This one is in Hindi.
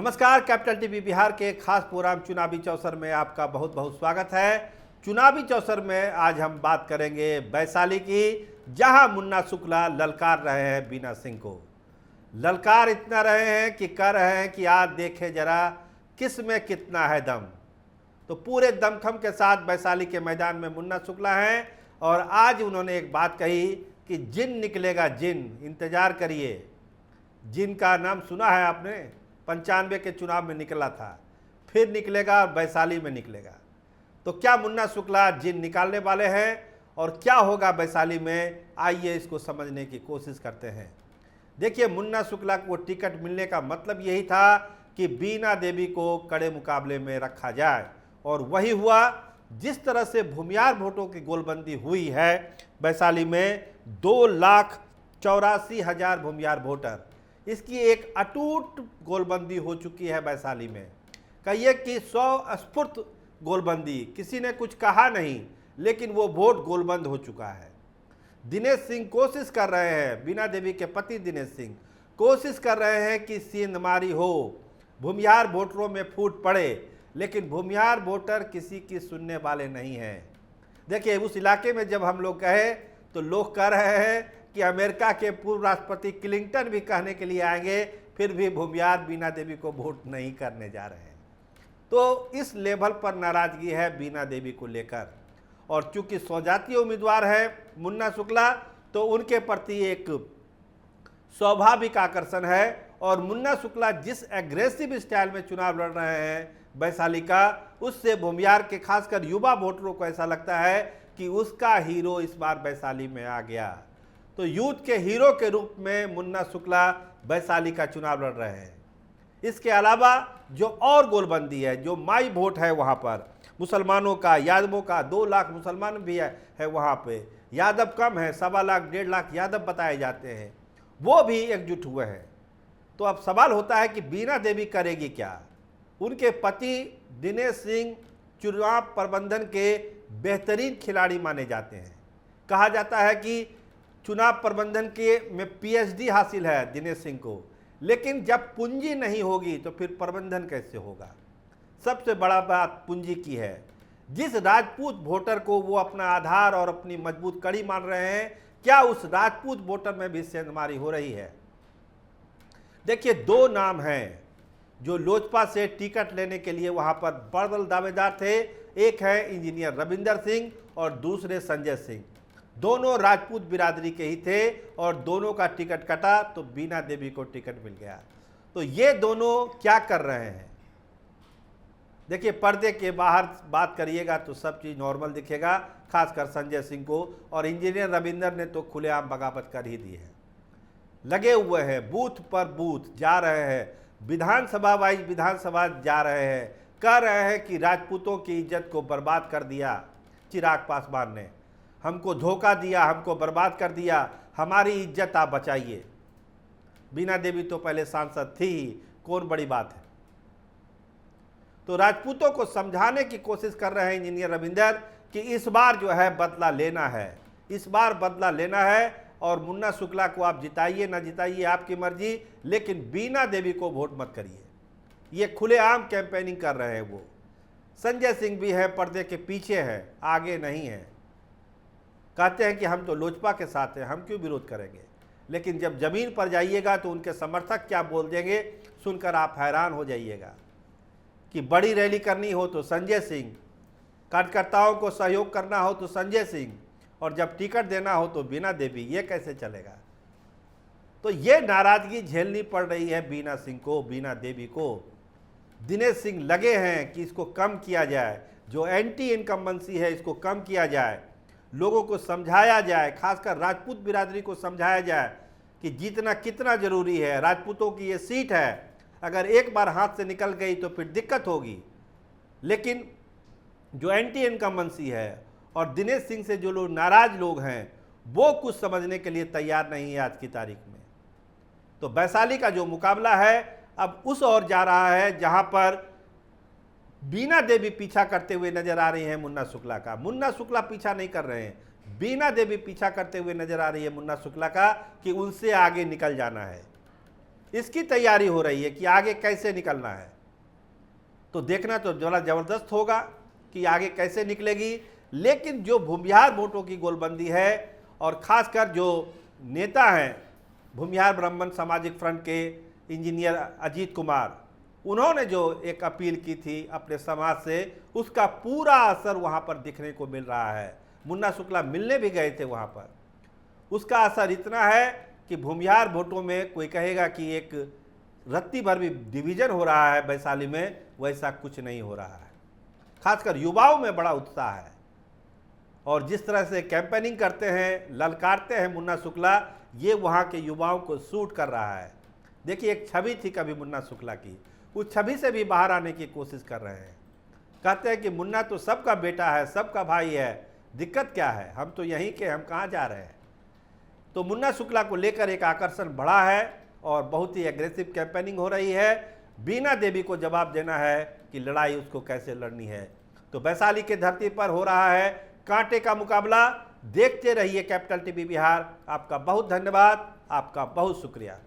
नमस्कार, कैपिटल टीवी बिहार के खास प्रोग्राम चुनावी चौसर में आपका बहुत बहुत स्वागत है। चुनावी चौसर में आज हम बात करेंगे वैशाली की, जहां मुन्ना शुक्ला ललकार रहे हैं बीना सिंह को। ललकार इतना रहे हैं कि कह रहे हैं कि आज देखें जरा किस में कितना है दम। तो पूरे दमखम के साथ वैशाली के मैदान में मुन्ना शुक्ला हैं और आज उन्होंने एक बात कही कि जिन निकलेगा जिन, इंतजार करिए। जिन का नाम सुना है आपने, 95 के चुनाव में निकला था, फिर निकलेगा, वैशाली में निकलेगा। तो क्या मुन्ना शुक्ला जिन निकालने वाले हैं और क्या होगा वैशाली में, आइए इसको समझने की कोशिश करते हैं। देखिए, मुन्ना शुक्ला को टिकट मिलने का मतलब यही था कि बीना देवी को कड़े मुकाबले में रखा जाए, और वही हुआ। जिस तरह से भूमियार वोटों की गोलबंदी हुई है वैशाली में, 2,84,000 भूमियार वोटर, इसकी एक अटूट गोलबंदी हो चुकी है वैशाली में। कहिए कि 100 स्फूर्त गोलबंदी, किसी ने कुछ कहा नहीं, लेकिन वो वोट गोलबंद हो चुका है। दिनेश सिंह कोशिश कर रहे हैं, बीना देवी के पति दिनेश सिंह कोशिश कर रहे हैं कि सेंधमारी हो, भूमियार वोटरों में फूट पड़े, लेकिन भूमियार वोटर किसी की सुनने वाले नहीं हैं। देखिए, उस इलाके में जब हम लोग कहे तो लोग कह रहे हैं कि अमेरिका के पूर्व राष्ट्रपति क्लिंटन भी कहने के लिए आएंगे, फिर भी भूमियार बीना देवी को वोट नहीं करने जा रहे हैं। तो इस लेवल पर नाराजगी है बीना देवी को लेकर, और चूंकि स्वजातीय उम्मीदवार है मुन्ना शुक्ला, तो उनके प्रति एक स्वाभाविक आकर्षण है। और मुन्ना शुक्ला जिस एग्रेसिव स्टाइल में चुनाव लड़ रहे हैं वैशाली का, उससे भूमियार के खासकर युवा वोटरों को ऐसा लगता है कि उसका हीरो इस बार वैशाली में आ गया। तो यूथ के हीरो के रूप में मुन्ना शुक्ला वैशाली का चुनाव लड़ रहे हैं। इसके अलावा जो और गोलबंदी है, जो माई वोट है वहाँ पर मुसलमानों का, यादवों का, 2 लाख मुसलमान भी है वहाँ पे, यादव कम है, 1.25 लाख 1.5 लाख यादव बताए जाते हैं, वो भी एकजुट हुए हैं। तो अब सवाल होता है कि बीना देवी करेगी क्या। उनके पति दिनेश सिंह चुनाव प्रबंधन के बेहतरीन खिलाड़ी माने जाते हैं। कहा जाता है कि चुनाव प्रबंधन के में पीएचडी हासिल है दिनेश सिंह को, लेकिन जब पूंजी नहीं होगी तो फिर प्रबंधन कैसे होगा। सबसे बड़ा बात पूंजी की है। जिस राजपूत वोटर को वो अपना आधार और अपनी मजबूत कड़ी मान रहे हैं, क्या उस राजपूत वोटर में भी सेंधमारी हो रही है। देखिए, 2 नाम हैं जो लोजपा से टिकट लेने के लिए वहां पर प्रबल दावेदार थे। एक है इंजीनियर रविंदर सिंह और दूसरे संजय सिंह। दोनों राजपूत बिरादरी के ही थे और दोनों का टिकट कटा तो बीना देवी को टिकट मिल गया। तो ये दोनों क्या कर रहे हैं। देखिए, पर्दे के बाहर बात करिएगा तो सब चीज़ नॉर्मल दिखेगा, खासकर संजय सिंह को। और इंजीनियर रविंदर ने तो खुलेआम बगावत कर ही दी है। लगे हुए हैं, बूथ पर बूथ जा रहे हैं, विधानसभा वाइज विधानसभा जा रहे हैं, कह रहे हैं कि राजपूतों की इज्जत को बर्बाद कर दिया चिराग पासवान ने, हमको धोखा दिया, हमको बर्बाद कर दिया, हमारी इज्जत आप बचाइए। बीना देवी तो पहले सांसद थी ही, कौन बड़ी बात है। तो राजपूतों को समझाने की कोशिश कर रहे हैं इंजीनियर रविंदर कि इस बार जो है बदला लेना है, इस बार बदला लेना है, और मुन्ना शुक्ला को आप जिताइए ना जिताइए आपकी मर्जी, लेकिन बीना देवी को वोट मत करिए। ये खुलेआम कैंपेनिंग कर रहे हैं वो। संजय सिंह भी है, पर्दे के पीछे है, आगे नहीं है। कहते हैं कि हम तो लोजपा के साथ हैं, हम क्यों विरोध करेंगे। लेकिन जब जमीन पर जाइएगा तो उनके समर्थक क्या बोल देंगे, सुनकर आप हैरान हो जाइएगा। कि बड़ी रैली करनी हो तो संजय सिंह, कार्यकर्ताओं को सहयोग करना हो तो संजय सिंह, और जब टिकट देना हो तो बीना देवी। ये कैसे चलेगा। तो ये नाराजगी झेलनी पड़ रही है बीना सिंह को, बीना देवी को। दिनेश सिंह लगे हैं कि इसको कम किया जाए, जो एंटी इनकम्बेंसी है इसको कम किया जाए, लोगों को समझाया जाए, खासकर राजपूत बिरादरी को समझाया जाए कि जीतना कितना जरूरी है। राजपूतों की ये सीट है, अगर एक बार हाथ से निकल गई तो फिर दिक्कत होगी। लेकिन जो एंटी इनकम्बेंसी है और दिनेश सिंह से जो लोग नाराज लोग हैं, वो कुछ समझने के लिए तैयार नहीं है आज की तारीख में। तो वैशाली का जो मुकाबला है अब उस ओर जा रहा है जहां पर बीना देवी पीछा करते हुए नजर आ रही है मुन्ना शुक्ला का। मुन्ना शुक्ला पीछा नहीं कर रहे हैं, बीना देवी पीछा करते हुए नजर आ रही है मुन्ना शुक्ला का कि उनसे आगे निकल जाना है। इसकी तैयारी हो रही है कि आगे कैसे निकलना है। तो देखना तो बड़ा ज़बरदस्त होगा कि आगे कैसे निकलेगी। लेकिन जो भूमिहार वोटों की गोलबंदी है, और ख़ासकर जो नेता हैं भूमिहार ब्राह्मण सामाजिक फ्रंट के इंजीनियर अजीत कुमार, उन्होंने जो एक अपील की थी अपने समाज से, उसका पूरा असर वहाँ पर दिखने को मिल रहा है। मुन्ना शुक्ला मिलने भी गए थे वहाँ पर। उसका असर इतना है कि भूमिहार वोटों में कोई कहेगा कि एक रत्ती भर भी डिवीज़न हो रहा है वैशाली में, वैसा कुछ नहीं हो रहा है। खासकर युवाओं में बड़ा उत्साह है, और जिस तरह से कैंपेनिंग करते हैं, ललकारते हैं मुन्ना शुक्ला, ये वहाँ के युवाओं को सूट कर रहा है। देखिए, एक छवि थी कभी मुन्ना शुक्ला की, उस छवि से भी बाहर आने की कोशिश कर रहे हैं। कहते हैं कि मुन्ना तो सबका बेटा है, सबका भाई है, दिक्कत क्या है, हम तो यहीं के, हम कहाँ जा रहे हैं। तो मुन्ना शुक्ला को लेकर एक आकर्षण बढ़ा है और बहुत ही एग्रेसिव कैंपेनिंग हो रही है। बीना देवी को जवाब देना है कि लड़ाई उसको कैसे लड़नी है। तो वैशाली के धरती पर हो रहा है कांटे का मुकाबला। देखते रहिए कैपिटल टीवी बिहार। आपका बहुत धन्यवाद, आपका बहुत शुक्रिया।